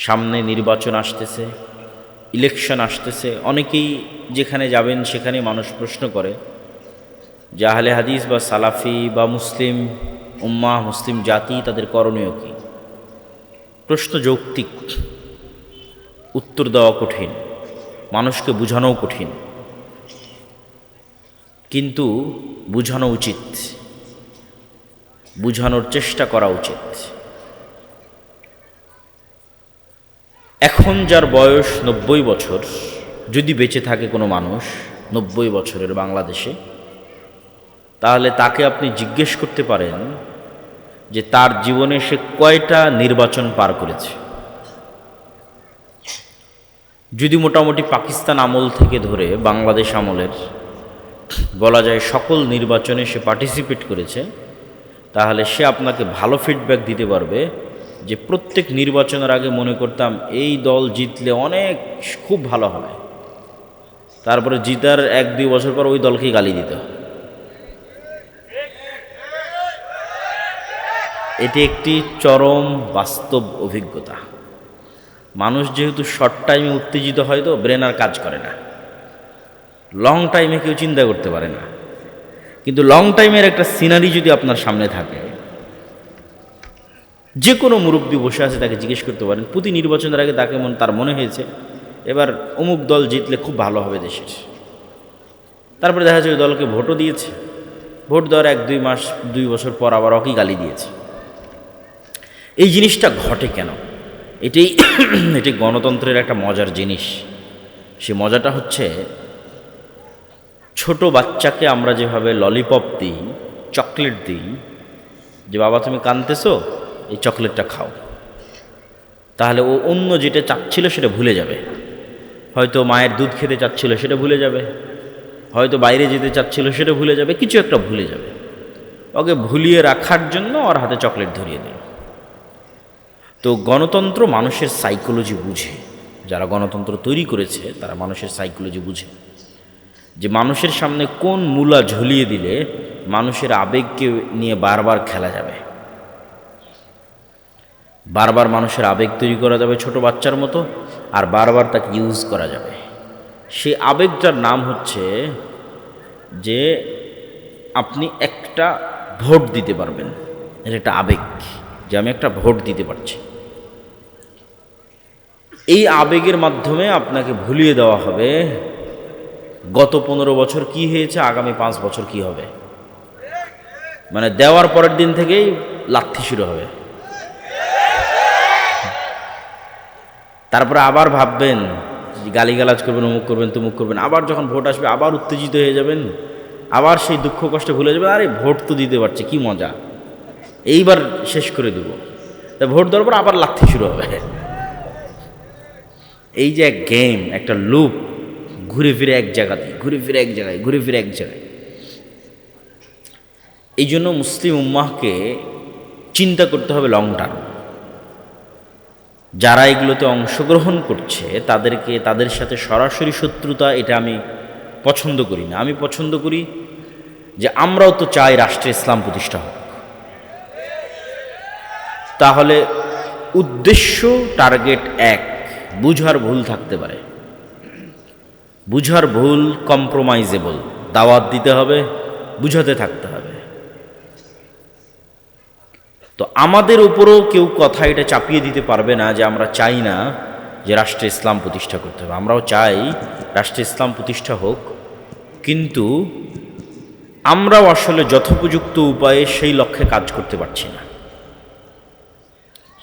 সামনে নির্বাচন আসতেছে, ইলেকশন আসতেছে। অনেকেই যেখানে যাবেন সেখানে মানুষ প্রশ্ন করে যে আহলে হাদিস বা সালাফি বা মুসলিম উম্মাহ, মুসলিম জাতি, তাদের করণীয় কী? প্রশ্ন যৌক্তিক, উত্তর দেওয়া কঠিন, মানুষকে বোঝানোও কঠিন, কিন্তু বোঝানো উচিত, বোঝানোর চেষ্টা করা উচিত। এখন যার বয়স 90 বছর, যদি বেঁচে থাকে কোনো মানুষ 90 বছরের বাংলাদেশে, তাহলে তাকে আপনি জিজ্ঞেস করতে পারেন যে তার জীবনে সে কয়টা নির্বাচন পার করেছে। যদি মোটামুটি পাকিস্তান আমল থেকে ধরে বাংলাদেশ আমলের বলা যায় সকল নির্বাচনে সে পার্টিসিপেট করেছে, তাহলে সে আপনাকে ভালো ফিডব্যাক দিতে পারবে যে প্রত্যেক নির্বাচনের আগে মনে করতাম এই দল জিতলে অনেক খুব ভালো হবে, তারপরে জিতার 1-2 বছর পর ওই দলকেই গালি দিত। এটি একটি চরম বাস্তব অভিজ্ঞতা। মানুষ যেহেতু শর্ট টাইমে উত্তেজিত হয়, তো ব্রেন আর কাজ করে না, লং টাইমে কেউ চিন্তা করতে পারে না। কিন্তু লং টাইমের একটা সিনারি যদি আপনার সামনে থাকে, যে কোনো মুরব্বী বসে আছে, তাকে জিজ্ঞেস করতে পারেন প্রতি নির্বাচনের আগে তার মনে হয়েছে এবার অমুক দল জিতলে খুব ভালো হবে দেশের। তারপরে দেখা যায় ওই দলকে ভোটও দিয়েছে, ভোট দেওয়ার 1-2 মাস 2 বছর পর আবার ওকেই গালি দিয়েছে। এই জিনিসটা ঘটে কেন? এটি গণতন্ত্রের একটা মজার জিনিস। সে মজাটা হচ্ছে, ছোট বাচ্চাকে আমরা যেভাবে ললিপপ দিই, চকলেট দিই, যে বাবা তুমি কাঁদতেছো, এই চকলেটটা খাও, তাহলে ও অন্য যেটা চাচ্ছিল সেটা ভুলে যাবে। হয়তো মায়ের দুধ খেতে চাচ্ছিল সেটা ভুলে যাবে, হয়তো বাইরে যেতে চাচ্ছিল সেটা ভুলে যাবে, কিছু একটা ভুলে যাবে। ওকে ভুলিয়ে রাখার জন্য ওর হাতে চকলেট ধরিয়ে দিল। তো গণতন্ত্র মানুষের সাইকোলজি বুঝে, যারা গণতন্ত্র তৈরি করেছে তারা মানুষের সাইকোলজি বুঝে, যে মানুষের সামনে কোন মূলা ঝুলিয়ে দিলে মানুষের আবেগকে নিয়ে বারবার খেলা যাবে, বারবার মানুষের আবেগ তৈরি করা যাবে ছোট বাচ্চার মতো, আর বারবার তাকে ইউজ করা যাবে। সেই আবেগটার নাম হচ্ছে যে আপনি একটা ভোট দিতে পারবেন। এটা একটা আবেগ, যে আমি একটা ভোট দিতে পারছি। এই আবেগের মাধ্যমে আপনাকে ভুলিয়ে দেওয়া হবে গত 15 বছর কি হয়েছে, আগামী 5 বছর কি হবে। মানে দেওয়ার পরের দিন থেকেই লাথি শুরু হবে। তারপরে আবার ভাববেন, গালিগালাজ করবেন, অমুক করবেন, তমুক করবেন। আবার যখন ভোট আসবে আবার উত্তেজিত হয়ে যাবেন, আবার সেই দুঃখ কষ্ট ভুলে যাবেন। আরে ভোট তো দিতে পারছে, কি মজা, এইবার শেষ করে দেব। তা ভোট দেওয়ার পর আবার লাথি শুরু হবে। এই যে এক গেম, একটা লুপ, ঘুরে ফিরে এক জায়গাতে, ঘুরে ফিরে এক জায়গায়, ঘুরে ফিরে এক জায়গায়। এই জন্য মুসলিম উম্মাহকে চিন্তা করতে হবে লং টার্ম। যারা এগুলোতে অংশগ্রহণ করছে তাদের সাথে সরাসরি শত্রুতা, এটা আমি পছন্দ করি না। আমি পছন্দ করি যে আমরাও তো চাই রাষ্ট্রে ইসলাম প্রতিষ্ঠা হোক। তাহলে উদ্দেশ্য, টার্গেট এক, বুঝার ভুল থাকতে পারে, বুঝার ভুল কম্প্রোমাইজেবল, দাওয়াত দিতে হবে, বুঝাতে থাকতে হবে। তো আমাদের উপরও কেউ কথা এটা চাপিয়ে দিতে পারবে না যে আমরা চাই না যে রাষ্ট্রে ইসলাম প্রতিষ্ঠা করতে হবে। আমরাও চাই রাষ্ট্রে ইসলাম প্রতিষ্ঠা হোক, কিন্তু আমরাও আসলে যথোপযুক্ত উপায়ে সেই লক্ষ্যে কাজ করতে পারছি না।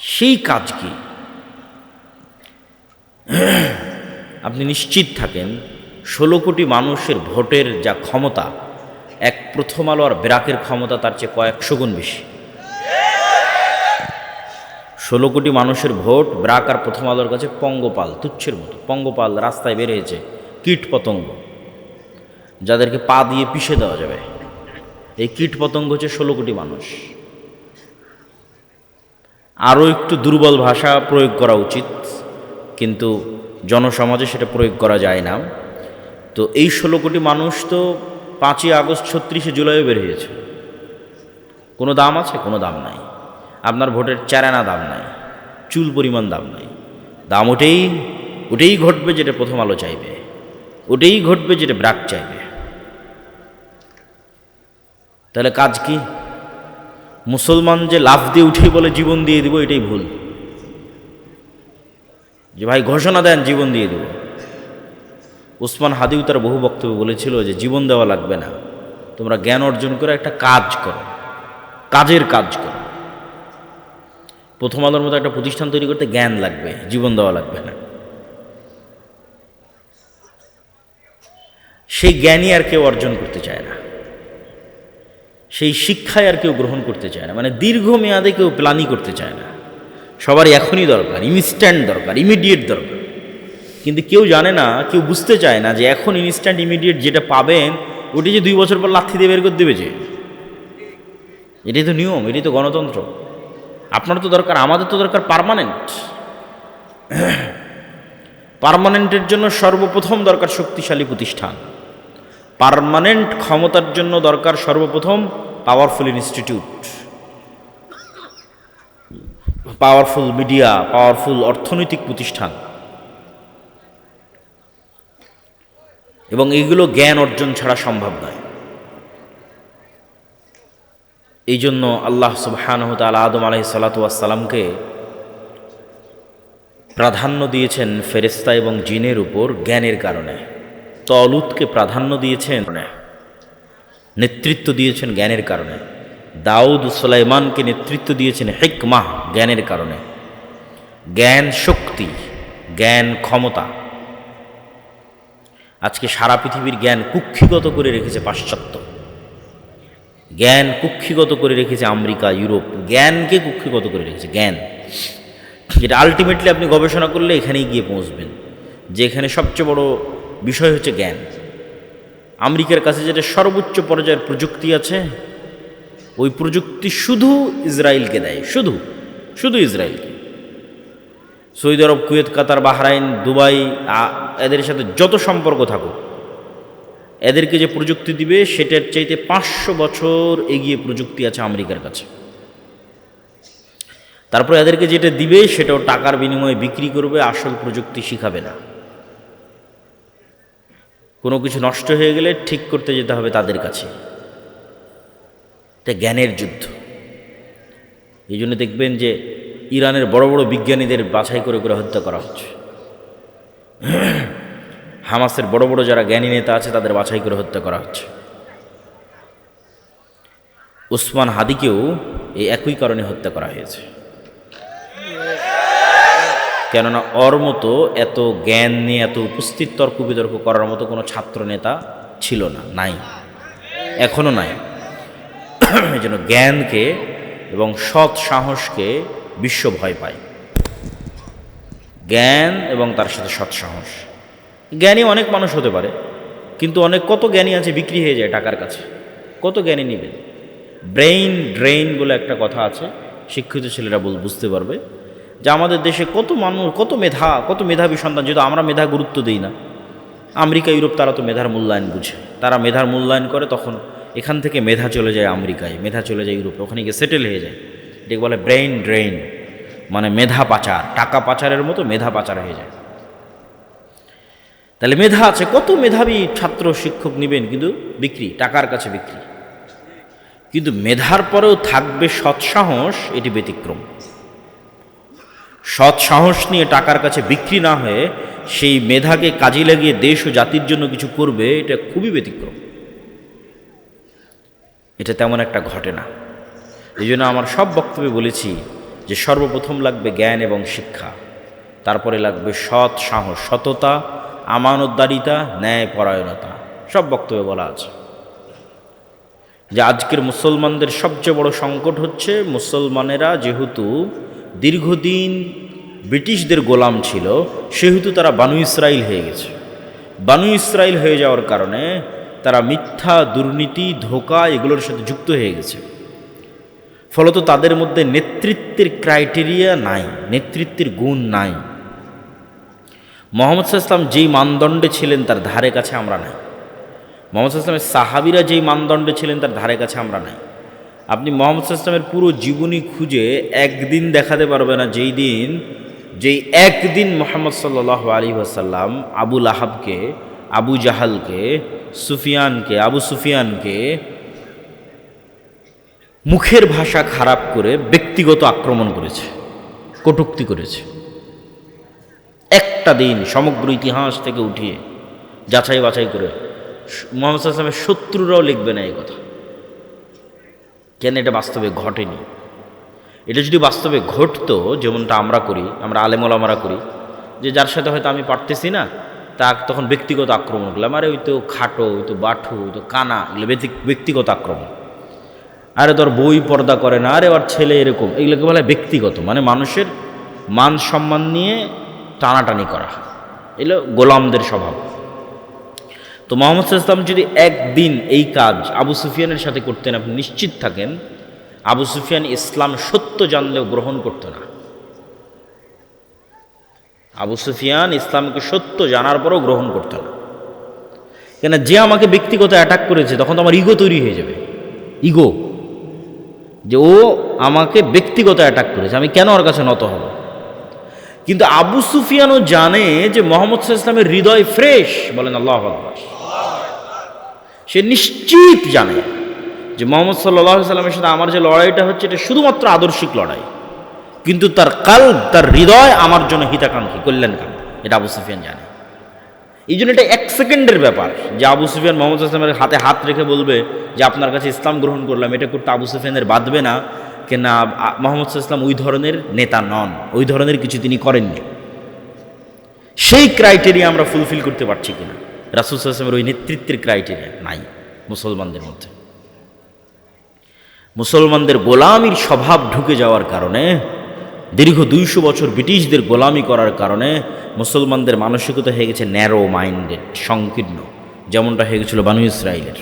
সেই কাজ কি? আপনি নিশ্চিত থাকেন 16 কোটি মানুষের ভোটের যা ক্ষমতা, এক প্রথম আলো আর ব্র্যাকের ক্ষমতা তার চেয়ে কয়েকশো গুণ বেশি। 16 কোটি মানুষের ভোট, ব্র্যাক আর প্রথম আলোর কাছে পঙ্গপাল, তুচ্ছের মতো। পঙ্গপাল রাস্তায় বের হয়েছে, কীট পতঙ্গ, যাদেরকে পা দিয়ে পিষে দেওয়া যাবে। এই কীট পতঙ্গ হচ্ছে 16 কোটি মানুষ। আরও একটু দুর্বল ভাষা প্রয়োগ করা উচিত, কিন্তু জনসমাজে সেটা প্রয়োগ করা যায় না। তো এই 16 কোটি মানুষ তো 5ই আগস্ট 36শে জুলাইও বের হয়েছে। কোনো দাম আছে? কোনো দাম নাই। আপনার ভোটের 4 আনা দাম নাই, চুল পরিমাণ দাম নাই। দাম ওটাই ঘটবে যেটা প্রথম আলো চাইবে, ওটাই ঘটবে যেটা ব্র্যাক চাইবে। তাহলে কাজ কি? মুসলমান যে লাফ দিয়ে উঠেই বলে জীবন দিয়ে দিব, এটাই ভুল। যে ভাই ঘোষণা দেন জীবন দিয়ে দেব। উসমান হাদিও তার বহু বক্তব্য বলেছিল যে জীবন দেওয়া লাগবে না, তোমরা জ্ঞান অর্জন করে একটা কাজ করো, কাজের কাজ করো। প্রথম আলোর মতো একটা প্রতিষ্ঠান তৈরি করতে জ্ঞান লাগবে, জীবন দেওয়া লাগবে না। সেই জ্ঞানই আর কেউ অর্জন করতে চায় না, সেই শিক্ষায় আর কেউ গ্রহণ করতে চায় না, মানে দীর্ঘমেয়াদে কেউ প্ল্যানই করতে চায় না। সবারই এখনই দরকার, ইনস্ট্যান্ট দরকার, ইমিডিয়েট দরকার। কিন্তু কেউ জানে না, কেউ বুঝতে চায় না যে এখন ইনস্ট্যান্ট ইমিডিয়েট যেটা পাবেন ওটি যে 2 বছর পর লাথি দিয়ে বের করে দেবে, যে এটাই তো নিয়ম, এটাই তো গণতন্ত্র। আপনার তো দরকার, আমাদের তো দরকার পার্মানেন্ট। পার্মানেন্টের জন্য সর্বপ্রথম দরকার শক্তিশালী প্রতিষ্ঠান, পার্মানেন্ট ক্ষমতার জন্য দরকার সর্বপ্রথম powerful institute, powerful media, powerful অর্থনৈতিক প্রতিষ্ঠান। এবং এইগুলো জ্ঞান অর্জন ছাড়া সম্ভব নয়। এই জন্য আল্লাহ সুবহানাহু ওয়া তাআলা আদম আলাইহিস সালাতু ওয়াস সালামকে প্রাধান্য দিয়েছেন ফেরেশতা এবং জিনের উপর জ্ঞানের কারণে। তলুতকে প্রাধান্য দিয়েছেন, নেতৃত্ব দিয়েছেন জ্ঞানের কারণে। দাউদ সুলাইমানকে নেতৃত্ব দিয়েছেন হিকমাহ, জ্ঞানের কারণে। জ্ঞান শক্তি, জ্ঞান ক্ষমতা। আজকে সারা পৃথিবীর জ্ঞান কুক্ষিগত করে রেখেছে পাশ্চাত্য, জ্ঞান কুক্ষিগত করে রেখেছে আমেরিকা, ইউরোপ। জ্ঞানকে কুক্ষিগত করে রেখেছে, জ্ঞান যেটা আলটিমেটলি আপনি গবেষণা করলে এখানেই গিয়ে পৌঁছবেন, যে এখানে সবচেয়ে বড় বিষয় হচ্ছে জ্ঞান। আমেরিকার কাছে যেটা সর্বোচ্চ পর্যায়ের প্রযুক্তি আছে, ওই প্রযুক্তি শুধু ইসরায়েলকে দেয়, শুধু ইসরায়েলকে। সৌদি আরব, কুয়েত, কাতার, বাহরাইন, দুবাই, এদের সাথে যত সম্পর্ক থাকুক, এদেরকে যে প্রযুক্তি দিবে সেটার চাইতে 500 বছর এগিয়ে প্রযুক্তি আছে আমেরিকার কাছে। তারপর এদেরকে যেটা দিবে সেটাও টাকার বিনিময়ে বিক্রি করবে, আসল প্রযুক্তি শিখাবে না। কোনো কিছু নষ্ট হয়ে গেলে ঠিক করতে যেতে হবে তাদের কাছে। এটা জ্ঞানের যুদ্ধ। এই জন্য দেখবেন যে ইরানের বড় বড় বিজ্ঞানীদের বাছাই করে করে হত্যা করা হচ্ছে। হামাসের বড় বড় যারা জ্ঞানী নেতা আছে তাদের বাছাই করে হত্যা করা হচ্ছে। উসমান হাদিকেও এই একই কারণে হত্যা করা হয়েছে। কেননা ওর মতো এত জ্ঞান নিয়ে এত উপস্থিত তর্ক বিতর্ক করার মতো কোনো ছাত্র নেতা ছিল না, নাই, এখনো নাই। এই জন্য জ্ঞানকে এবং সৎ সাহসকে বিশ্ব ভয় পায়। জ্ঞান এবং তার সাথে সৎ সাহস। জ্ঞানী অনেক মানুষ হতে পারে, কিন্তু কত জ্ঞানী আছে বিক্রি হয়ে যায় টাকার কাছে। কত জ্ঞানী নেবেন? ব্রেইন ড্রেইন বলে একটা কথা আছে, শিক্ষিত ছেলেরা বুঝতে পারবে, যে আমাদের দেশে কত মানুষ, কত মেধাবী সন্তান, যেহেতু আমরা মেধা গুরুত্ব দিই না। আমেরিকা, ইউরোপ তারা তো মেধার মূল্যায়ন বুঝে, তারা মেধার মূল্যায়ন করে, তখন এখান থেকে মেধা চলে যায় আমেরিকায়, মেধা চলে যায় ইউরোপে, ওখানে গিয়ে সেটেল হয়ে যায়। এটাকে বলে ব্রেইন ড্রেইন, মানে মেধা পাচার, টাকা পাচারের মতো মেধা পাচার হয়ে যায়। তাহলে মেধা আছে, কত মেধাবী ছাত্র শিক্ষক নেবেন, কিন্তু বিক্রি, টাকার কাছে বিক্রি। কিন্তু মেধার পরেও থাকবে সৎসাহস, এটি ব্যতিক্রম। সৎসাহস নিয়ে টাকার কাছে বিক্রি না হয়ে সেই মেধাকে কাজে লাগিয়ে দেশ ও জাতির জন্য কিছু করবে, এটা খুবই ব্যতিক্রম। এটা তেমন একটা ঘটে না। এই জন্য আমার সব বক্তব্যে বলেছি যে সর্বপ্রথম লাগবে জ্ঞান এবং শিক্ষা, তারপরে লাগবে সৎ সাহস, সততা, আমানতদারিতা, ন্যায় পরায়ণতা। সব বক্তব্যে বলা আছে যে আজকের মুসলমানদের সবচেয়ে বড় সংকট হচ্ছে, মুসলমানেরা যেহেতু দীর্ঘদিন ব্রিটিশদের গোলাম ছিল, সেহেতু তারা বানু ইসরাইল হয়ে গেছে। বানু ইসরাইল হয়ে যাওয়ার কারণে তারা মিথ্যা, দুর্নীতি, ধোঁকা এগুলোর সাথে যুক্ত হয়ে গেছে। ফলত তাদের মধ্যে নেতৃত্বের ক্রাইটেরিয়া নাই, নেতৃত্বের গুণ নাই। মুহাম্মদ সাল্লাল্লাহু আলাইহি ওয়াসাল্লাম যেই মানদণ্ডে ছিলেন তার ধারে কাছে আমরা নাই। মুহাম্মদ সাল্লাল্লাহু আলাইহি ওয়াসাল্লামের সাহাবীরা যেই মানদণ্ডে ছিলেন তার ধারে কাছে আমরা নাই। আপনি মুহাম্মদ সাল্লাল্লাহু আলাইহি ওয়াসাল্লামের পুরো জীবনী খুঁজে একদিন দেখাতে পারবে না যেই দিন যে একদিন মুহাম্মদ সাল্লাল্লাহু আলাইহি ওয়াসাল্লাম আবু লাহাবকে, আবু জাহালকে, আবু সুফিয়ানকে মুখের ভাষা খারাপ করে ব্যক্তিগত আক্রমণ করেছে, কটূক্তি করেছে। একটা দিন সমগ্র ইতিহাস থেকে উঠিয়ে যাচাই বাছাই করে মুহাম্মদ সাল্লাল্লাহু আলাইহি ওয়াসাল্লামের শত্রুরাও লিখবে না এই কথা। কেন? এটা বাস্তবে ঘটেনি। এটা যদি বাস্তবে ঘটতো, যেমনটা আমরা করি, আমরা আলেম ওলামারা করি, যে যার সাথে হয়তো আমি পারতেছি না, তা তখন ব্যক্তিগত আক্রমণ করলাম, আরে ওই তো খাটো, ওই তো বাঠু, ওই তো কানা, এগুলো ব্যক্তিগত আক্রমণ। আরে তোর বই পর্দা করে না, আরে ওর ছেলে এরকম, এগুলোকে বলে ব্যক্তিগত, মানে মানুষের মান সম্মান নিয়ে টানাটানি করা। এগুলো গোলামদের স্বভাব। তো মুহাম্মদ সাল্লাল্লাহু আলাইহি ওয়াসাল্লাম যদি একদিন এই কাজ আবু সুফিয়ানের সাথে করতেন, আপনি নিশ্চিত থাকেন আবু সুফিয়ান ইসলাম সত্য জানলেও গ্রহণ করত না। আবু সুফিয়ান ইসলামকে সত্য জানার পরও গ্রহণ করত না। কেন? যে আমাকে ব্যক্তিগত অ্যাটাক করেছে, তখন তো আমার ইগো তৈরি হয়ে যাবে। ইগো, যে ও আমাকে ব্যক্তিগত অ্যাটাক করেছে, আমি কেন ওর কাছে নত হব? কিন্তু আবু সুফিয়ানও জানে যে মুহাম্মদ সাল্লাল্লাহু আলাইহি ওয়াসাল্লামের হৃদয় ফ্রেশ, বলেন আল্লাহু আকবার। সে নিশ্চিত জানে যে মুহাম্মদ সাল্লাল্লাহু আলাইহি ওয়াসাল্লামের সাথে আমার যে লড়াইটা হচ্ছে, এটা শুধুমাত্র আদর্শিক লড়াই, কিন্তু তার কলব, তার হৃদয় আমার জন্য হিতাকাঙ্ক্ষী, কল্যাণকামী। এটা আবু সুফিয়ান জানে। এই জন্য এটা এক সেকেন্ডের ব্যাপার যে আবু সুফিয়ান মুহাম্মদ সাল্লাল্লাহু আলাইহি ওয়াসাল্লামের হাতে হাত রেখে বলবে যে আপনার কাছে ইসলাম গ্রহণ করলাম, এটা করতে আবু সুফিয়ানের বাঁধবে না। কেন? মুহাম্মদ সাল্লাল্লাহু আলাইহি ওয়াসাল্লাম ওই ধরনের নেতা নন, ওই ধরনের কিছু তিনি করেননি। সেই ক্রাইটেরিয়া আমরা ফুলফিল করতে পারছি কিনা? রাসূল সাল্লাল্লাহু আলাইহি ওয়াসাল্লামের ওই নেতৃত্বের ক্রাইটেরিয়া নাই মুসলমানদের মধ্যে। মুসলমানদের গোলামির স্বভাব ঢুকে যাওয়ার কারণে, দীর্ঘ 200 বছর ব্রিটিশদের গোলামি করার কারণে মুসলমানদের মানসিকতা হয়ে গেছে ন্যারো মাইন্ডেড, সংকীর্ণ, যেমনটা হয়ে গেছিল বানু ইসরাইলের।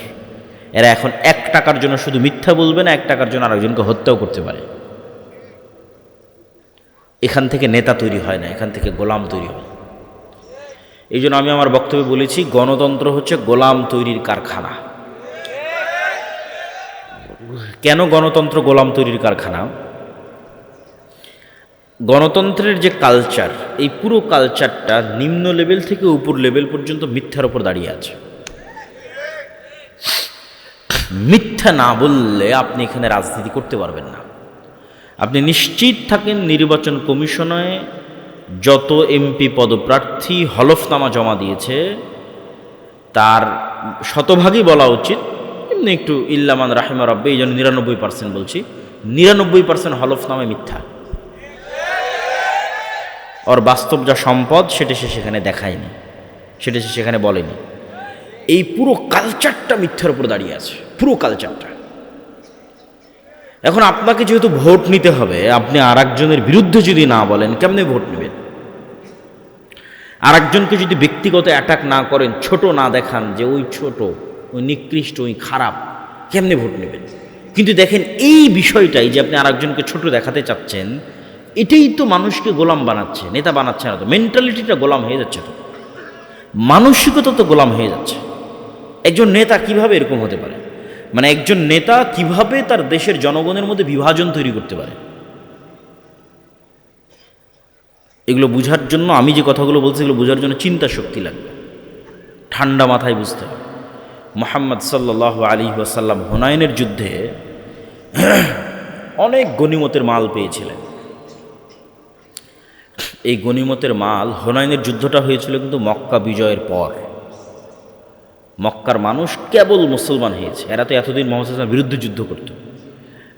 এরা এখন 1 টাকার জন্য শুধু মিথ্যা বলবে না, 1 টাকার জন্য আরেকজনকে হত্যাও করতে পারে। এখান থেকে নেতা তৈরি হয় না, এখান থেকে গোলাম তৈরি হয়। এই জন্য আমি আমার বক্তব্যে বলেছি, গণতন্ত্র হচ্ছে গোলাম তৈরির কারখানা। কেন গণতন্ত্র গোলাম তৈরির কারখানা? গণতন্ত্রের যে কালচার, এই পুরো কালচারটা নিম্ন লেভেল থেকে উপর লেভেল পর্যন্ত মিথ্যার উপর দাঁড়িয়ে আছে। মিথ্যা না বললে আপনি এখানে রাজনীতি করতে পারবেন না। আপনি নিশ্চিত থাকেন নির্বাচন কমিশনে যত এমপি পদপ্রার্থী হলফনামা জমা দিয়েছে, তার শতভাগই বলা উচিত, এমনি একটু ইল্লামান রাহিমা রাব্বি, এই জন্য 99% বলছি, 99% হলফনামায় মিথ্যা। ওর বাস্তব যা সম্পদ সেটা সে সেখানে দেখায়নি, সেটা সে সেখানে বলেনি। এই পুরো কালচারটা মিথ্যার উপর দাঁড়িয়ে আছে, পুরো কালচারটা। এখন আপনাকে যেহেতু ভোট নিতে হবে, আপনি আরেকজনের বিরুদ্ধে যদি না বলেন, কেমনে ভোট নেবেন? আরেকজনকে যদি ব্যক্তিগত অ্যাটাক না করেন, ছোট না দেখান যে ওই ছোট, ওই নিকৃষ্ট, ওই খারাপ, কেমনে ভোট নেবেন? কিন্তু দেখেন এই বিষয়টাই যে আপনি আরেকজনকে ছোট দেখাতে চাচ্ছেন, এটাই তো মানুষকে গোলাম বানাচ্ছে, নেতা বানাচ্ছে না তো। মেন্টালিটিটা গোলাম হয়ে যাচ্ছে, তো মানসিকতা তো গোলাম হয়ে যাচ্ছে। একজন নেতা কিভাবে এরকম হতে পারে? মানে একজন নেতা কিভাবে তার দেশের জনগণের মধ্যে বিভাজন তৈরি করতে পারে? এগুলো বোঝার জন্য, আমি যে কথাগুলো বলছি এগুলো বোঝার জন্য চিন্তা শক্তি লাগবে, ঠান্ডা মাথায় বুঝতে হবে। মুহাম্মদ সাল্লাল্লাহু আলাইহি ওয়াসাল্লাম হুনাইনের যুদ্ধে অনেক গনিমতের মাল পেয়েছিলেন। এই গনিমতের মাল, হুনাইনের যুদ্ধটা হয়েছিল কিন্তু মক্কা বিজয়ের পর। মক্কার মানুষ কেবল মুসলমান হয়েছে, এরা তো এতদিন মুহাম্মদ সাল্লাল্লাহু আলাইহি ওয়াসাল্লামের বিরুদ্ধে যুদ্ধ করত।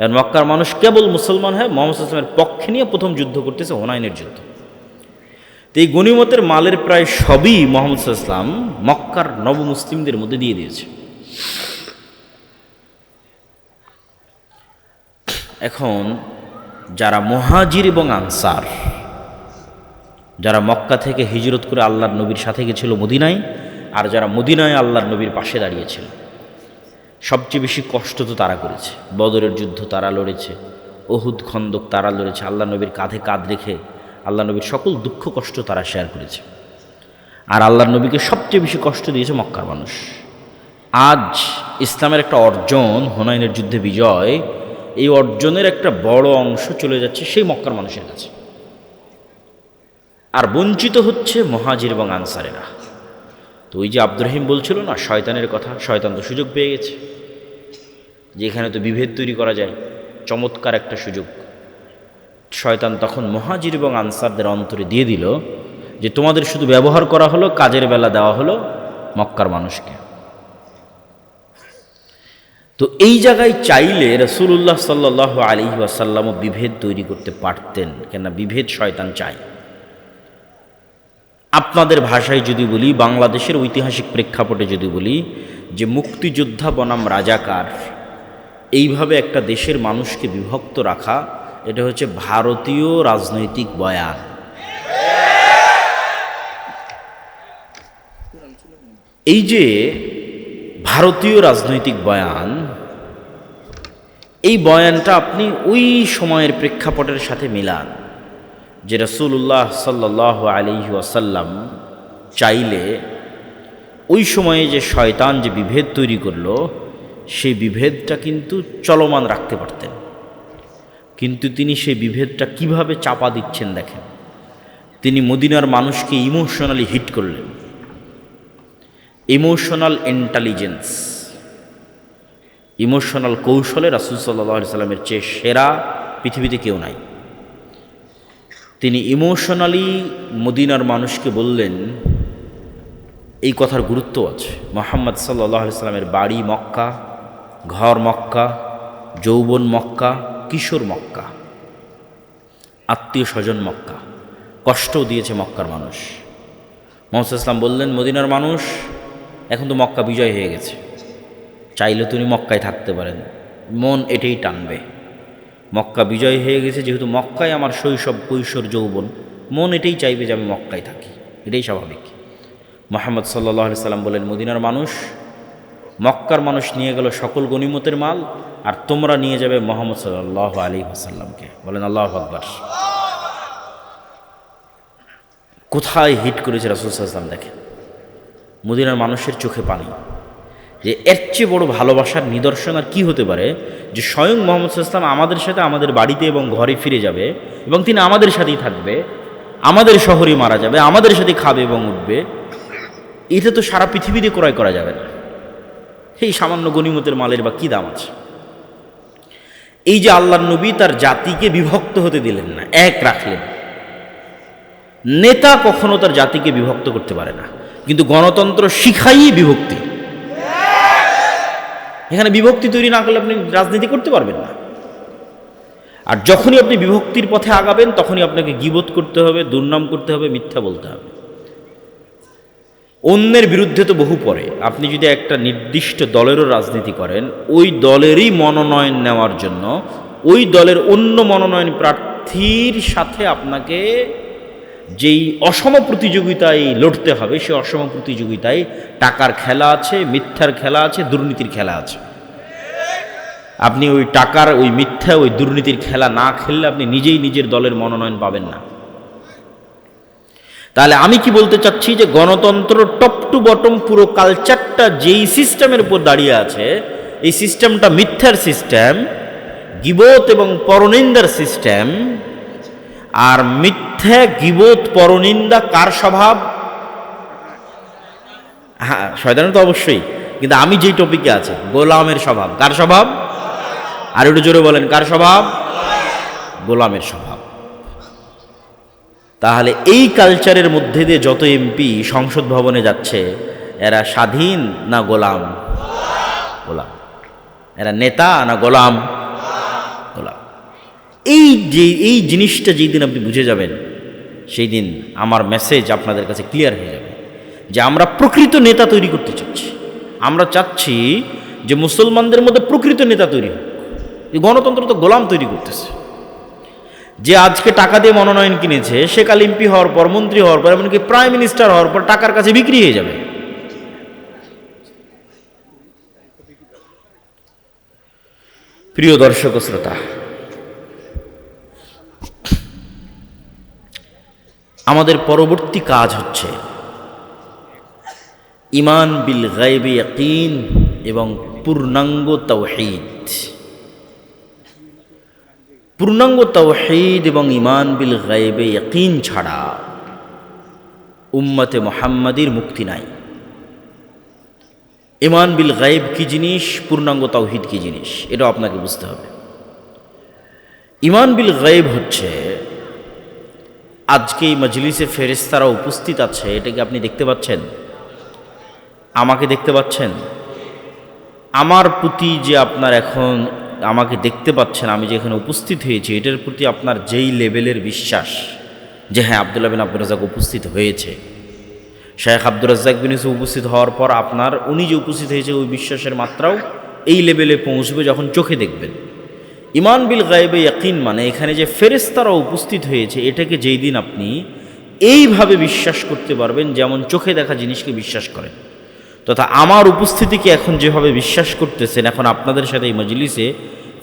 আর মক্কার মানুষ কেবল মুসলমান হয়ে মুহাম্মদ সাল্লাল্লাহু আলাইহি ওয়াসাল্লামের পক্ষে নিয়ে প্রথম যুদ্ধ করতেছে, হুনাইনের যুদ্ধ। তো এই গনিমতের মালের প্রায় সবই মুহাম্মদ সাল্লাল্লাহু আলাইহি ওয়াসাল্লাম মক্কার নবমুসলিমদের মধ্যে দিয়ে দিয়েছে। এখন যারা মুহাজির এবং আনসার, যারা মক্কা থেকে হিজরত করে আল্লাহর নবীর সাথে গেছিল মদিনায়, আর যারা মদিনায় আল্লাহর নবীর পাশে দাঁড়িয়েছিল, সবচেয়ে বেশি কষ্ট তো তারা করেছে। বদরের যুদ্ধ তারা লড়েছে, উহুদ খন্দক তারা লড়েছে, আল্লাহ নবীর কাঁধে কাঁধ রেখে আল্লাহ নবীর সকল দুঃখ কষ্ট তারা শেয়ার করেছে। আর আল্লাহর নবীকে সবচেয়ে বেশি কষ্ট দিয়েছে মক্কার মানুষ। আজ ইসলামের একটা অর্জন, হুনাইনের যুদ্ধে বিজয়, এই অর্জনের একটা বড় অংশ চলে যাচ্ছে সেই মক্কার মানুষের কাছে। আর বঞ্চিত হচ্ছে মুহাজির এবং আনসারেরা। তো ওই যে আব্দুর রহিম বলছিল না শয়তানের কথা, শয়তান তো সুযোগ পেয়ে গেছে যে এখানে তো বিভেদ তৈরি করা যায়, চমৎকার একটা সুযোগ। শয়তান তখন মুহাজির এবং আনসারদের অন্তরে দিয়ে দিল যে তোমাদের শুধু ব্যবহার করা হলো, কাজের বেলা দেওয়া হলো মক্কার মানুষকে। তো এই জায়গায় চাইলে রাসূলুল্লাহ সাল্লাল্লাহু আলাইহি ওয়াসাল্লামও বিভেদ তৈরি করতে পারতেন, কেননা বিভেদ শয়তান চায়। আপনাদের ভাষায় যদি বলি, বাংলাদেশের ঐতিহাসিক প্রেক্ষাপটে যদি বলি যে মুক্তিযোদ্ধা বনাম রাজাকার, এইভাবে একটা দেশের মানুষকে বিভক্ত রাখা, এটা হচ্ছে ভারতীয় রাজনৈতিক বয়ান। এই যে ভারতীয় রাজনৈতিক বয়ান, এই বয়ানটা আপনি ওই সময়ের প্রেক্ষাপটের সাথে মিলান যে রাসূলুল্লাহ সাল্লাল্লাহু আলাইহি ওয়াসাল্লাম চাইলে ওই সময়ে যে শয়তান যে বিভেদ তৈরি করলো, সেই বিভেদটা কিন্তু চলমান রাখতে পারতেন। কিন্তু তিনি সেই বিভেদটা কিভাবে চাপা দিচ্ছেন দেখেন। তিনি মদিনার মানুষকে ইমোশনালি হিট করলেন। ইমোশনাল ইন্টেলিজেন্স, ইমোশনাল কৌশলে রাসূল সাল্লাল্লাহু আলাইহি সাল্লামের চেয়ে সেরা পৃথিবীতে কেউ নাই। তিনি ইমোশনালি মদিনার মানুষকে বললেন, এই কথার গুরুত্ব আছে, মুহাম্মদ সাল্লাল্লাহু আলাইহি সাল্লামের বাড়ি মক্কা, ঘর মক্কা, যৌবন মক্কা, কিশোর মক্কা, আত্মীয় স্বজন মক্কা, কষ্টও দিয়েছে মক্কার মানুষ। মুহাম্মদ সাল্লাল্লাহু আলাইহি সাল্লাম বললেন, মদিনার মানুষ এখন তো মক্কা বিজয় হয়ে গেছে, চাইলে তুমি মক্কায় থাকতে পারেন, মন এটাই টানবে। মক্কা বিজয় হয়ে গেছে যেহেতু, মক্কায় আমার শৈশব কৈশোর যৌবন, মন এটাই চাইবে যে আমি মক্কায় থাকি, এটাই স্বাভাবিক। মুহাম্মদ সাল্লাল্লাহু আলাইহি সাল্লাম বলেন, মদিনার মানুষ, মক্কার মানুষ নিয়ে গেল সকল গনিমতের মাল, আর তোমরা নিয়ে যাবে মুহাম্মদ সাল্লাল্লাহু আলাইহি ওয়াসাল্লামকে। বলেন আল্লাহু আকবার। কোথায় হিট করেছে রাসূল সাল্লাল্লাহু আলাইহি ওয়াসাল্লাম দেখেন। মদিনার মানুষের চোখে পানি, যে এর চেয়ে বড় ভালোবাসার নিদর্শন আর কি হতে পারে, যে স্বয়ং মুহাম্মদ সাল্লাল্লাহু আলাইহি ওয়াসাল্লাম আমাদের সাথে আমাদের বাড়িতে এবং ঘরে ফিরে যাবে, এবং তিনি আমাদের সাথেই থাকবে, আমাদের শহরে মারা যাবে, আমাদের সাথে খাবে এবং উঠবে। এটা তো সারা পৃথিবীতে ক্রয় করা যাবে না। এই সামান্য গনিমতের মালের বা কী দাম আছে? এই যে আল্লাহর নবী তার জাতিকে বিভক্ত হতে দিলেন না, এক রাখলেন। নেতা কখনো তার জাতিকে বিভক্ত করতে পারে না, কিন্তু গণতন্ত্র শিখাই বিভক্তি। এখানে বিভক্তি তৈরি না করলে আপনি রাজনীতি করতে পারবেন না। আর যখনই আপনি বিভক্তির পথে আগাবেন, তখনই আপনাকে গীবত করতে হবে, দুর্নাম করতে হবে, মিথ্যা বলতে হবে। অন্যের বিরুদ্ধে তো বহু পরে। আপনি যদি একটা নির্দিষ্ট দলেরও রাজনীতি করেন, ওই দলেরই মনোনয়ন নেওয়ার জন্য ওই দলের অন্য মনোনয়ন প্রার্থীর সাথে আপনাকে যেই অসম প্রতিযোগিতায় লড়তে হবে, সেই অসম প্রতিযোগিতায় টাকার খেলা আছে, মিথ্যার খেলা আছে, দুর্নীতির খেলা আছে। আপনি ওই টাকার, ওই মিথ্যা, ওই দুর্নীতির খেলা না খেললে আপনি নিজেই নিজের দলের মনোনয়ন পাবেন না। তাহলে আমি কি বলতে চাচ্ছি, যে গণতন্ত্র টপ টু বটম পুরো কালচারটা যেই সিস্টেমের উপর দাঁড়িয়ে আছে, এই সিস্টেমটা মিথ্যার সিস্টেম, গীবত এবং পরনিন্দার সিস্টেম। আর মিথ্যা, গীবত, পরনিন্দা কার স্বভাব? হ্যাঁ, শয়তানের তো অবশ্যই, কিন্তু আমি যেই টপিকে আছে, গোলামের স্বভাব। কার স্বভাব? আর একটু জোরে বলেন, কার স্বভাব? গোলামের স্বভাব। তাহলে এই কালচারের মধ্যে দিয়ে যত এমপি সংসদ ভবনে যাচ্ছে, এরা স্বাধীন না গোলাম? গোলাম। এরা নেতা না গোলাম? গোলাম। এই জিনিসটা যেই দিন আপনি বুঝে যাবেন, সেই দিন আমার মেসেজ আপনাদের কাছে ক্লিয়ার হয়ে যাবে যে আমরা প্রকৃত নেতা তৈরি করতে চাচ্ছি। আমরা চাচ্ছি যে মুসলমানদের মধ্যে প্রকৃত নেতা তৈরি হোক। এই গণতন্ত্র তো গোলাম তৈরি করতেছে। যে আজকে টাকা দিয়ে মনোনয়ন কিনেছে, সে কাল এমপি হওয়ার পর, মন্ত্রী হওয়ার পর, এমনকি প্রাইম মিনিস্টার হওয়ার পর টাকার কাছে বিক্রি হয়ে যাবে। প্রিয় দর্শক শ্রোতা, আমাদের পরবর্তী কাজ হচ্ছে ঈমান বিল গায়বি ইয়াকিন এবং পূর্ণাঙ্গ তাওহীদ। পূর্ণাঙ্গ তাওহীদ এবং ঈমান বিল গায়বি ইয়াকিন ছাড়া উম্মতে মুহাম্মাদির মুক্তি নাই। ঈমান বিল গায়ব কি জিনিস, পূর্ণাঙ্গ তাওহীদ কি জিনিস, এটাও আপনাকে বুঝতে হবে। ঈমান বিল গায়ব হচ্ছে, আজকে এই মজলিসে ফেরেশতারা উপস্থিত আছে, এটাকে আপনি দেখতে পাচ্ছেন? আমাকে দেখতে পাচ্ছেন? আমার প্রতি যে আপনার এখন আমাকে দেখতে পাচ্ছেন, আমি যে এখানে উপস্থিত হয়েছি, এটার প্রতি আপনার যেই লেভেলের বিশ্বাস যে হ্যাঁ আব্দুল্লাহ বিন আব্দুর রাজ্জাক উপস্থিত হয়েছে, শেখ আব্দুর রাজ্জাক বিন ইউসুফ উপস্থিত হওয়ার পর আপনার উনি যে উপস্থিত হয়েছে ওই বিশ্বাসের মাত্রাও এই লেভেলে পৌঁছবে যখন চোখে দেখবেন। ঈমান বিল গায়বে ইয়াকিন মানে এখানে যে ফেরেশতারা উপস্থিত হয়েছে, এটাকে যেই দিন আপনি এইভাবে বিশ্বাস করতে পারবেন যেমন চোখে দেখা জিনিসকে বিশ্বাস করেন, তথা আমার উপস্থিতিকে এখন যেভাবে বিশ্বাস করতেছেন, এখন আপনাদের সাথে এই মজলিসে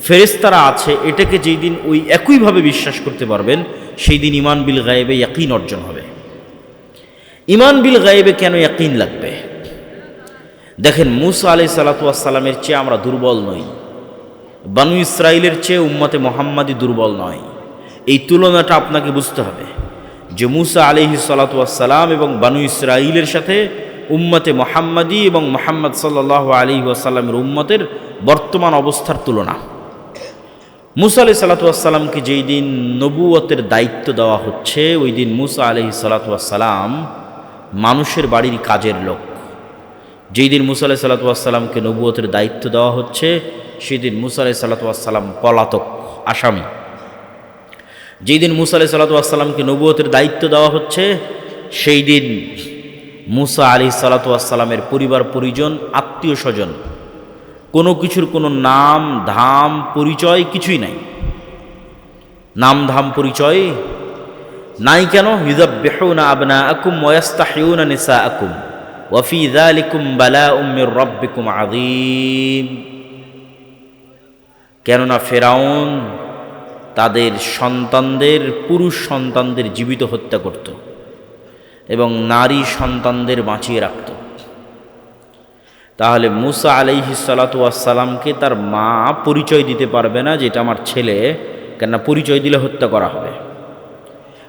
ফেরেশতারা আছে, এটাকে যেই দিন ওই একইভাবে বিশ্বাস করতে পারবেন, সেই দিন ঈমান বিল গায়বে ইয়াকিন অর্জন হবে। ঈমান বিল গায়বে কেন ইয়াকিন লাগবে? দেখেন, মূসা আলাইহিস সালাতু ওয়াস সালামের চেয়ে আমরা দুর্বল নই, বানু ইসরাইলের চেয়ে উম্মতে মুহাম্মাদি দুর্বল নয়। এই তুলনাটা আপনাকে বুঝতে হবে যে মূসা আলাইহিস সালাতু ওয়াস সালাম এবং বানু ইসরাইলের সাথে উম্মতে মুহাম্মাদি এবং মুহাম্মদ সাল্লাল্লাহু আলাইহি ওয়াসাল্লামের উম্মতের বর্তমান অবস্থার তুলনা। মূসা আলাইহিস সালাতু ওয়াস সালামকে যেই দিন নবুয়তের দায়িত্ব দেওয়া হচ্ছে, ওই দিন মূসা আলাইহিস সালাতু ওয়াস সালাম মানুষের বাড়ির কাজের লোক। যেই দিন মূসা আলাইহিস সালাতু ওয়াস সালামকে নবুয়তের দায়িত্ব দেওয়া হচ্ছে, সেই দিন মূসা আলাইহিস সালাতু ওয়াস সালাম পলাতক, আসামি। যেই দিন মূসা আলাইহিস সালাতু ওয়াস সালামকে নবুয়তের দায়িত্ব দেওয়া হচ্ছে, সেই দিন মূসা আলাইহিস সালাতু ওয়াস সালামের পরিবার পরিজন, আত্মীয় স্বজন, কোনো কিছুর কোনো নাম ধাম পরিচয় কিছুই নাই। নাম ধাম পরিচয় নাই কেন? ইউযাব্বিহুনা আবনাআকুম ওয়া ইস্তাহইয়ুনা নিসাআকুম ওয়া ফী যালিকুম বালাউম মির রাব্বিকুম আযীম। কেননা ফেরাউন তাদের সন্তানদের, পুরুষ সন্তানদের জীবিত হত্যা করত এবং নারী সন্তানদের বাঁচিয়ে রাখত। তাহলে মূসা আলাইহিস সালাতু ওয়াস সালামকে তার মা পরিচয় দিতে পারবে না যে এটা আমার ছেলে, কেননা পরিচয় দিলে হত্যা করা হবে।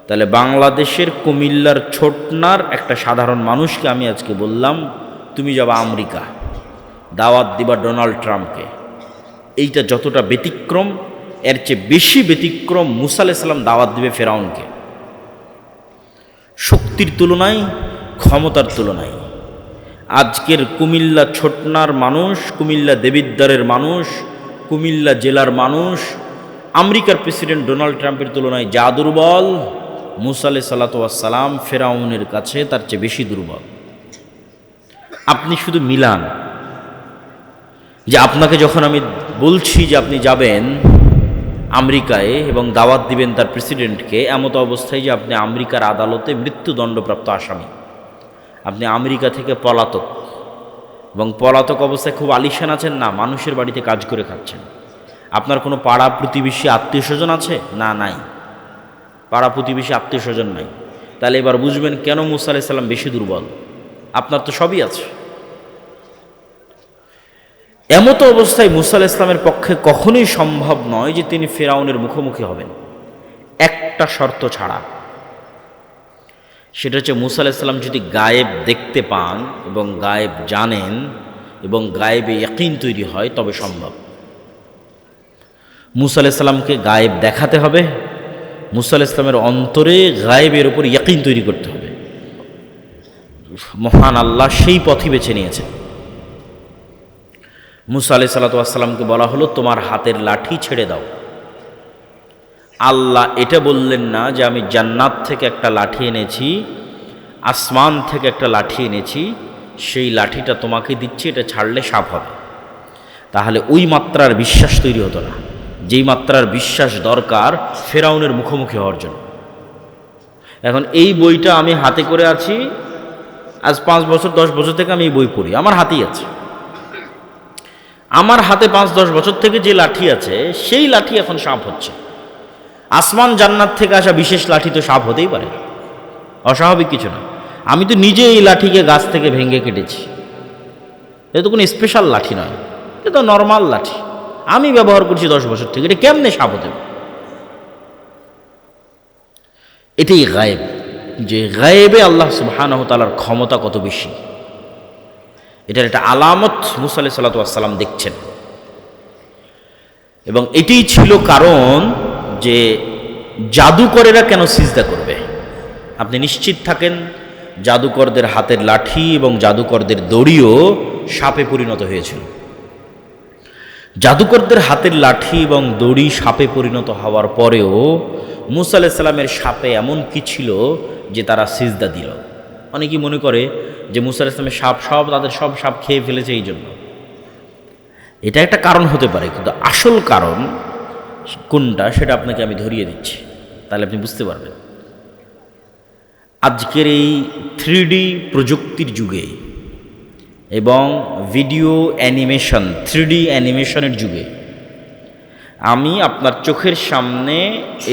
তাহলে বাংলাদেশের কুমিল্লার ছোটনার একটা সাধারণ মানুষকে আমি আজকে বললাম, তুমি যাবা আমেরিকা, দাওয়াত দিবা ডোনাল্ড ট্রাম্পকে। এইটা যতটা ব্যতিক্রম, এর চেয়ে বেশি ব্যতিক্রম মূসা আলাইহিস সালাম দাওয়াত দিবে ফেরাউনকে। শক্তির তুলনায়, ক্ষমতার তুলনায় আজকের কুমিল্লা ছোটনার মানুষ, কুমিল্লা দেবিদ্বারের মানুষ, কুমিল্লা জেলার মানুষ আমেরিকার প্রেসিডেন্ট ডোনাল্ড ট্রাম্পের তুলনায় যা দুর্বল, মূসা আলাইহিস সালাতু ওয়াস সালাম ফেরাউনের কাছে তার চেয়ে বেশি দুর্বল। আপনি শুধু মিলান যে আপনাকে যখন আমি বলছি যে আপনি যাবেন আমেরিকায় এবং দাওয়াত দিবেন তার প্রেসিডেন্টকে, এমতো অবস্থায় যে আপনি আমেরিকার আদালতে মৃত্যুদণ্ডপ্রাপ্ত আসামি, আপনি আমেরিকা থেকে পলাতক, এবং পলাতক অবস্থায় খুব আলিশান আছেন না, মানুষের বাড়িতে কাজ করে খাচ্ছেন। আপনার কোনো পাড়া প্রতিবেশী আত্মীয় স্বজন আছে? না, নাই। পাড়া প্রতিবেশী আত্মীয় স্বজন নাই। তাহলে এবার বুঝবেন কেন মূসা আলাইহিস সালাম বেশি দুর্বল। আপনার তো সবই আছে। এমতো অবস্থায় মূসা আলাইহিস সালামের পক্ষে কখনোই সম্ভব নয় যে তিনি ফেরাউনের মুখোমুখি হবেন, একটা শর্ত ছাড়া। সেটা হচ্ছে মূসা আলাইহিস সালাম যদি গায়েব দেখতে পান এবং গায়েব জানেন এবং গায়েবে ইয়াকিন তৈরি হয়, তবে সম্ভব। মূসা আলাইহিস সালামকে গায়েব দেখাতে হবে, মূসা আলাইহিস সালামের অন্তরে গায়েবের উপর ইয়াকিন তৈরি করতে হবে। মহান আল্লাহ সেই পথই বেছে নিয়েছেন। মূসা আলাইহিস সালাতু ওয়াস সালামকে বলা হলো, তোমার হাতের লাঠি ছেড়ে দাও। আল্লাহ এটা বললেন না যে আমি জান্নাত থেকে একটা লাঠি এনেছি, আসমান থেকে একটা লাঠি এনেছি, সেই লাঠিটা তোমাকে দিচ্ছি, এটা ছাড়লে সাপ হবে। তাহলে ওই মাত্রার বিশ্বাস তৈরি হতো না যেই মাত্রার বিশ্বাস দরকার ফেরাউনের মুখোমুখি হওয়ার জন্য। এখন এই বইটা আমি হাতে করে আছি, আজ 5 বছর 10 বছর থেকে আমি এই বই পড়ি, আমার হাতেই আছে। আমার হাতে 5-10 বছর থেকে যে লাঠি আছে, সেই লাঠি এখন সাপ হচ্ছে। আসমান জান্নাত থেকে আসা বিশেষ লাঠি তো সাপ হতেই পারে, অস্বাভাবিক কিছু না। আমি তো নিজে এই লাঠিকে গাছ থেকে ভেঙে কেটেছি, এটা তো কোনো স্পেশাল লাঠি নয়, এটা তো নর্মাল লাঠি, আমি ব্যবহার করছি 10 বছর থেকে। এটা কেমনে সাপ হতে পারে? এটাই গায়েব। যে গায়েবে আল্লাহ সুবহানাহু ওয়া তাআলার ক্ষমতা কত বেশি। এটার একটা আলামত মুসা আলাইহিস সালাতু ওয়াস সালাম দেখছেন, এবং এটাই ছিল কারণ যে জাদুকরেরা কেন সিজদা করবে। আপনি নিশ্চিত থাকেন জাদুকরদের হাতের লাঠি এবং জাদুকরদের দড়িও সাপে পরিণত হয়েছিল। জাদুকরদের হাতের লাঠি এবং দড়ি সাপে পরিণত হওয়ার পরেও মুসা আলাইহিস সালামের সাপে এমন কি ছিল যে তারা সিজদা দিল। অনেকেই মনে করে যে মুসা আলাইহিস সালামের সাপ তাদের সব সাপ খেয়ে ফেলেছে এই জন্য। এটা একটা কারণ হতে পারে, কিন্তু আসল কারণ কোনটা সেটা আপনাকে আমি ধরিয়ে দিচ্ছি, তাহলে আপনি বুঝতে পারবেন। আজকের এই 3D প্রযুক্তির যুগে এবং ভিডিও অ্যানিমেশন 3D অ্যানিমেশনের যুগে আমি আপনার চোখের সামনে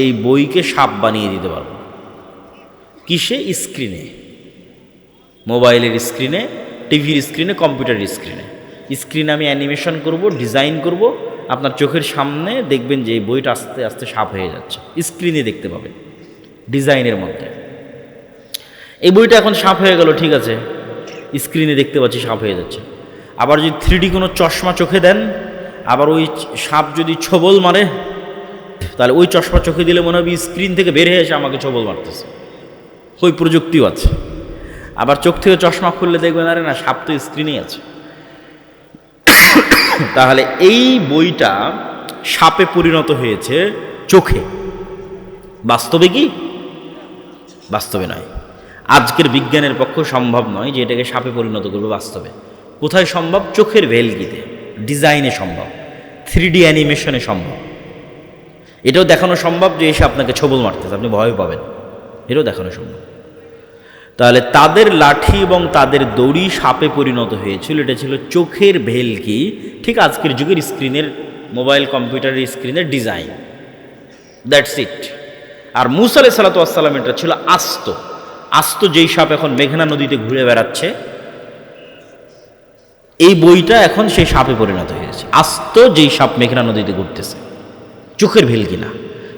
এই বইকে সাপ বানিয়ে দিতে পারবো। কিসে? স্ক্রিনে, মোবাইলের স্ক্রিনে, টিভির স্ক্রিনে, কম্পিউটারের স্ক্রিনে। স্ক্রিনে আমি অ্যানিমেশন করব, ডিজাইন করব, আপনার চোখের সামনে দেখবেন যে এই বইটা আস্তে আস্তে সাপ হয়ে যাচ্ছে। স্ক্রিনে দেখতে পাবেন ডিজাইনের মধ্যে। এই বইটা এখন সাপ হয়ে গেল, ঠিক আছে, স্ক্রিনে দেখতে পাচ্ছি সাপ হয়ে যাচ্ছে। আবার যদি 3D কোনো চশমা চোখে দেন, আবার ওই সাপ যদি ছোবল মারে, তাহলে ওই চশমা চোখে দিলে মনে হবে স্ক্রিন থেকে বের হয়ে এসে আমাকে ছোবল মারতেছে। ওই প্রযুক্তিও আছে। আবার চোখ থেকে চশমা খুললে দেখবেন আরে না, সাপ তো স্ক্রিনেই আছে। তাহলে এই বইটা সাপে পরিণত হয়েছে চোখে। বাস্তবে কি? বাস্তবে নয়। আজকের বিজ্ঞানের পক্ষে সম্ভব নয় যে এটাকে সাপে পরিণত করবে বাস্তবে। কোথায় সম্ভব? চোখের ভেলকিতে, ডিজাইনে সম্ভব, 3D অ্যানিমেশনে সম্ভব। এটাও দেখানো সম্ভব যে এসে আপনাকে ছোবল মারতেছে, আপনি ভয় পাবেন, এটাও দেখানো সম্ভব। তাহলে তাদের লাঠি এবং তাদের দড়ি সাপে পরিণত হয়েছিল, এটা ছিল চোখের ভেলকি। ঠিক আজকের যুগের স্ক্রিনের, মোবাইল কম্পিউটারের স্ক্রিনের ডিজাইন, দ্যাটস ইট। আর মুসা আলাইহিস সালাতু ওয়াস সালাম এটা ছিল আস্ত। আস্ত যেই সাপ এখন মেঘনা নদীতে ঘুরে বেড়াচ্ছে, এই বইটা এখন সেই সাপে পরিণত হয়েছে। আস্ত যেই সাপ মেঘনা নদীতে ঘুরতেছে, চোখের ভেলকি না।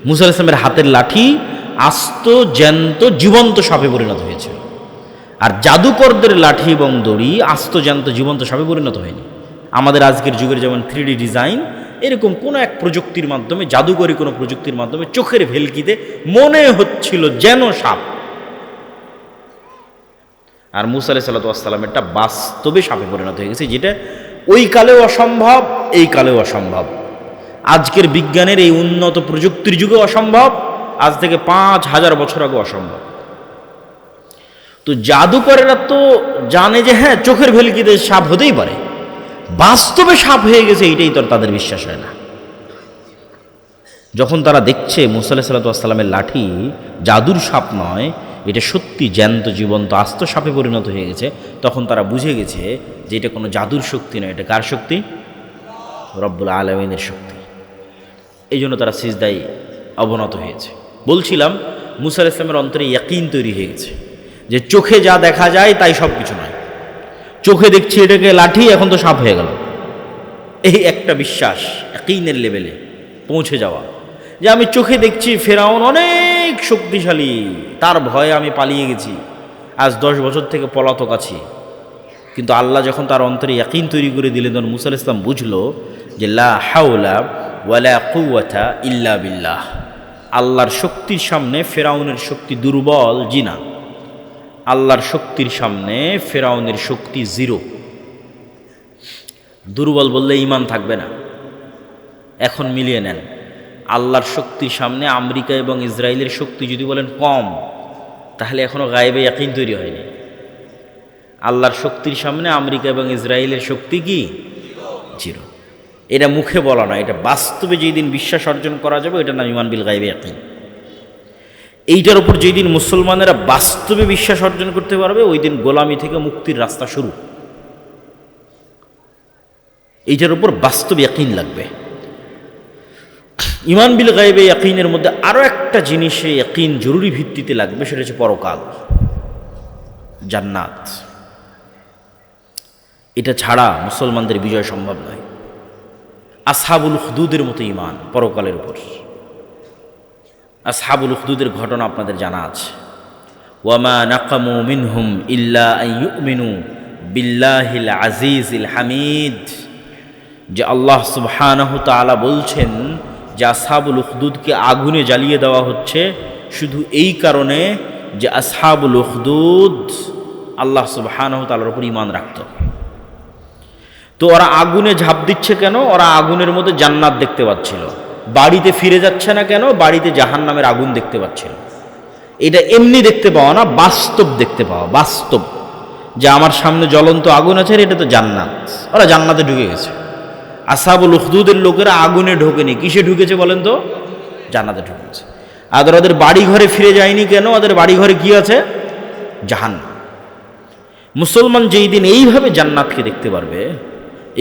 মুসা আলাইহিস সালামের হাতের লাঠি আস্ত জ্যান্ত জীবন্ত সাপে পরিণত হয়েছিল। আর জাদুকরদের লাঠি এবং দড়ি আস্ত জ্যান্ত জীবন্ত সাপে পরিণত হয়নি। আমাদের আজকের যুগের যেমন 3D ডিজাইন, এরকম কোনো এক প্রযুক্তির মাধ্যমে, জাদুকরী কোনো প্রযুক্তির মাধ্যমে চোখের ভেলকিতে মনে হচ্ছিল যেন সাপ। আর মুসা আলাইহিস সালাতু ওয়াস সালামেরটা বাস্তবে সাপে পরিণত হয়ে গেছে, যেটা ওই কালেও অসম্ভব, এই কালেও অসম্ভব। আজকের বিজ্ঞানের এই উন্নত প্রযুক্তির যুগে অসম্ভব, আজ থেকে 5000 বছর আগে অসম্ভব। তো জাদুকরেরা তো জানে যে হ্যাঁ, চোখের ভেলকিতে সাপ হতেই পারে, বাস্তবে সাপ হয়ে গেছে এইটাই তো তাদের বিশ্বাস হয় না। যখন তারা দেখছে মুসা আলাইহিস সালাতু ওয়াস সালামের লাঠি জাদুর সাপ নয়, এটা সত্যি জ্যান্ত জীবন্ত আস্ত সাপে পরিণত হয়ে গেছে, তখন তারা বুঝে গেছে যে এটা কোনো জাদুর শক্তি নয়, এটা কার শক্তি? রব্বুল আলামিনের শক্তি। এই জন্য তারা সিজদায় অবনত হয়েছে। বলছিলাম মুসা আলাইহিস সালামের অন্তরে ইয়াকিন তৈরি হয়ে গেছে যে চোখে যা দেখা যায় তাই সব কিছু নয়। চোখে দেখছি এটাকে লাঠি, এখন তো সাপ হয়ে গেল। এই একটা বিশ্বাস, ইয়াকিনের লেভেলে পৌঁছে যাওয়া, যে আমি চোখে দেখছি ফেরাউন অনেক শক্তিশালী, তার ভয়ে আমি পালিয়ে গেছি, আজ 10 বছর থেকে পলাতক আছি। কিন্তু আল্লাহ যখন তার অন্তরে ইয়াকিন তৈরি করে দিলেন, তখন মুসা আলাইহিস সালাম বুঝলো যে লা হাওলা ওয়ালা কুওয়াতা ইল্লা বিল্লাহ। আল্লাহর শক্তির সামনে ফেরাউনের শক্তি দুর্বল, জিনা। আল্লাহর শক্তির সামনে ফেরাউনের শক্তি জিরো। দুর্বল বললে ঈমান থাকবে না। এখন মিলিয়ে নেন, আল্লাহর শক্তির সামনে আমেরিকা এবং ইসরায়েলের শক্তি যদি বলেন কম, তাহলে এখনো গায়েবে ইয়াকিন তৈরি হয়নি। আল্লাহর শক্তির সামনে আমেরিকা এবং ইসরায়েলের শক্তি কি? জিরো। এটা মুখে বলা না, এটা বাস্তবে যেই দিন বিশ্বাস অর্জন করা যাবে, এটা নাম ঈমান বিল গায়বে ইয়াকিন। এইটার উপর যেই দিন মুসলমানেরা বাস্তবে বিশ্বাস অর্জন করতে পারবে, ওই দিন গোলামি থেকে মুক্তির রাস্তা শুরু। এইটার উপর বাস্তব ইয়াকিন লাগবে। ঈমান বিল গায়বে ইয়াকিনের মধ্যে আরও একটা জিনিসে ইয়াকিন জরুরি ভিত্তিতে লাগবে, সেটা হচ্ছে পরকাল, জান্নাত। এটা ছাড়া মুসলমানদের বিজয় সম্ভব নয়। আসহাবুল উখদুদের মতো ঈমান পরকালের উপর। আসহাবুল উখদুদের ঘটনা আপনাদের জানা আছে। ওয়ামা নাকামু মিনহুম ইল্লা আন ইউমিনু বিল্লাহিল আজিজিল হামিদ, যে আল্লাহ সুবহানাহু তাআলা বলছেন যে আসহাবুল উখদুদকে আগুনে জ্বালিয়ে দেওয়া হচ্ছে শুধু এই কারণে যে আসহাবুল উখদুদ আল্লাহ সুবহানাহু তাআলার উপর ঈমান রাখত। তো ওরা আগুনে ঝাঁপ দিচ্ছে কেন? ওরা আগুনের মধ্যে জান্নাত দেখতে পাচ্ছিল। বাড়িতে ফিরে যাচ্ছে না কেন? বাড়িতে জাহান্নামের আগুন দেখতে পাচ্ছিল। এটা এমনি দেখতে পাওয়া না, বাস্তব দেখতে পাওয়া, বাস্তব যে আমার সামনে জ্বলন্ত আগুন আছে, এটা তো জান্নাত। ওরা জান্নাতে ঢুকে গেছে। আসহাবুল উখদুদের লোকেরা আগুনে ঢোকেনি, কিসে ঢুকেছে বলেন তো? জান্নাতে ঢুকেছে। আর ওদের বাড়ি ঘরে ফিরে যায়নি কেন? ওদের বাড়ি ঘরে কি আছে? জাহান্নাম। মুসলমান যেই দিন এইভাবে জান্নাতকে দেখতে পারবে,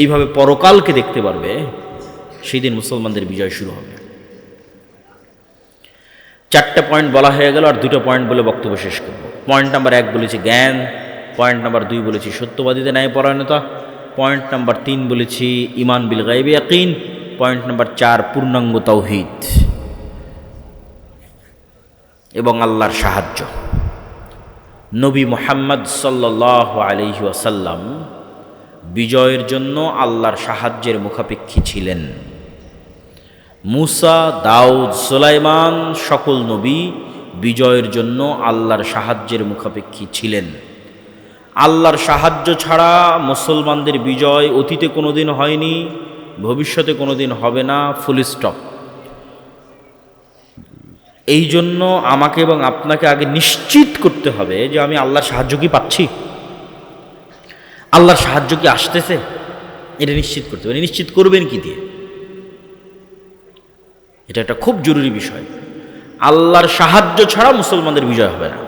এইভাবে পরকালকে দেখতে পারবে, সেই দিন মুসলমানদের বিজয় শুরু হবে। 4টা পয়েন্ট বলা হয়ে গেল, আর 2টা পয়েন্ট বলে বক্তব্য শেষ করব। পয়েন্ট নাম্বার 1 বলেছি জ্ঞান, পয়েন্ট নাম্বার 2 বলেছি সত্যবাদীতে ন্যায়পরায়ণতা, পয়েন্ট নাম্বার 3 বলেছি ঈমান বিল গায়বি ইয়াকিন, পয়েন্ট নাম্বার 4 পূর্ণাঙ্গ তাওহীদ এবং আল্লাহর সাহায্য। নবী মুহাম্মদ সাল্লাল্লাহু আলাইহি ওয়াসাল্লাম বিজয়ের জন্য আল্লাহর সাহায্যের মুখাপেক্ষী ছিলেন। মুসা, দাউদ, সুলাইমান সকল নবী বিজয়ের জন্য আল্লাহর সাহায্যের মুখাপেক্ষী ছিলেন। আল্লাহর সাহায্য ছাড়া মুসলমানদের বিজয় অতীতে কোনোদিন হয়নি, ভবিষ্যতে কোনোদিন হবে না, ফুল স্টপ। এই জন্য আমাকে এবং আপনাকে আগে নিশ্চিত করতে হবে যে আমি আল্লাহর সাহায্য কি পাচ্ছি, আল্লাহর সাহায্য কি আসতেছে, এটা নিশ্চিত করতে হবে। নিশ্চিত করবেন কি দিয়ে? এটা একটা খুব জরুরি বিষয়। আল্লাহর সাহায্য ছাড়া মুসলমানদের বিজয় হবে না,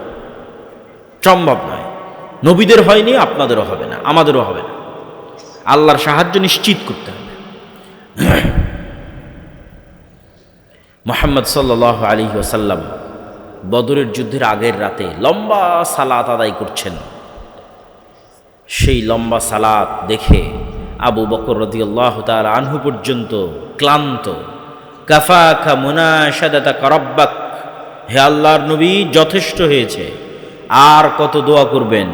সম্ভব নয়। নবীদের হয়নি, আপনাদেরও হবে না, আমাদেরও হবে না। আল্লাহর সাহায্য নিশ্চিত করতে হবে। মুহাম্মদ সাল্লাল্লাহু আলাইহি ওয়াসাল্লাম বদরের যুদ্ধের আগের রাতে লম্বা সালাত আদায় করছেন। সেই লম্বা সালাত দেখে আবু বকর রাদিয়াল্লাহু তাআলা আনহু পর্যন্ত ক্লান্ত। কাফাকা মুনাশাদাতাকা রাব্বাক, হে আল্লাহর নবী যথেষ্ট হয়েছে, আর কত দোয়া করবেন,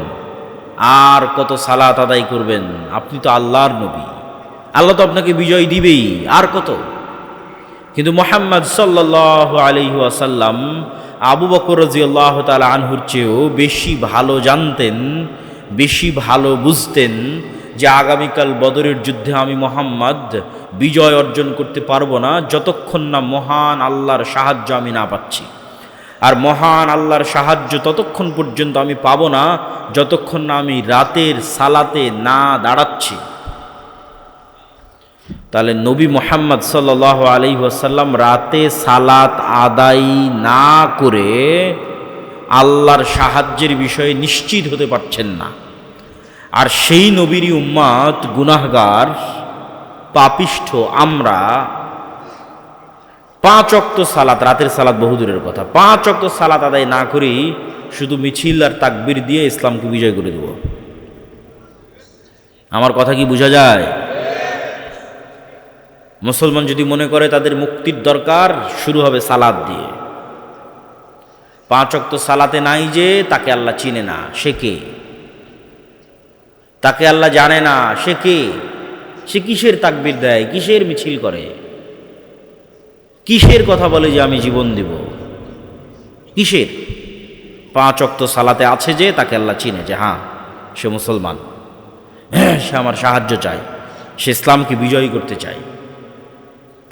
আর কত সালাত আদায় করবেন? আপনি তো আল্লাহর নবী, আল্লাহ তো আপনাকে বিজয় দিবেই, আর কত? কিন্তু মুহাম্মদ সাল্লাল্লাহু আলাইহি ওয়াসাল্লাম আবু বকর রাদিয়াল্লাহু তাআলা আনহুর চেয়েও বেশি ভালো জানতেন, বেশি ভালো বুঝতেন যে আগামীকাল বদরের যুদ্ধে আমি মুহাম্মদ বিজয় অর্জন করতে পারবো না যতক্ষণ না মহান আল্লাহর সাহায্য আমি না পাচ্ছি। আর মহান আল্লাহর সাহায্য ততক্ষণ পর্যন্ত আমি পাবো না যতক্ষণ না আমি রাতের সালাতে না দাঁড়াচ্ছি। তাহলে নবী মুহাম্মদ সাল্লাল্লাহু আলাইহি ওয়াসাল্লাম রাতে সালাত আদায় না করে আল্লাহর সাহায্যের বিষয়ে নিশ্চিত হতে পারছেন না। আর সেই নবীরই উম্মত গুনাহগার, পাপিষ্ঠ আমরা 5 ওয়াক্ত সালাত, রাতের সালাত বহুদূরের কথা, 5 ওয়াক্ত সালাত আদায় না করেই শুধু মিছিল আর তাকবীর দিয়ে ইসলামকে বিজয় করে দেব। আমার কথা কি বোঝা যায়? মুসলমান যদি মনে করে তাদের মুক্তির দরকার, শুরু হবে সালাত দিয়ে। 5 ওয়াক্ত সালাতে নাই যে তাকে আল্লাহ চিনে না, সে কে? তাকে আল্লাহ জানে না, সে কে? সে কিসের তাকবীর দেয়, কিসের মিছিল করে, কিসের কথা বলে যে আমি জীবন দিব, কিসের? 5 ওয়াক্ত সালাতে আছে যে তাকে আল্লাহ চিনে যে হ্যাঁ সে মুসলমান, সে আমার সাহায্য চায়, সে ইসলামকে বিজয়ী করতে চায়।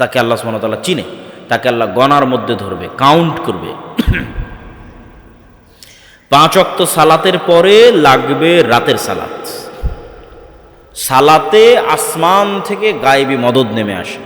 তাকে আল্লাহ সুবহানাহু ওয়া তাআলা চিনে, তাকে আল্লাহ গণার মধ্যে ধরবে, কাউন্ট করবে। 5 ওয়াক্ত সালাতের পরে লাগবে রাতের সালাত। সালাতে আসমান থেকে গায়েবী মদদ নেমে আসে।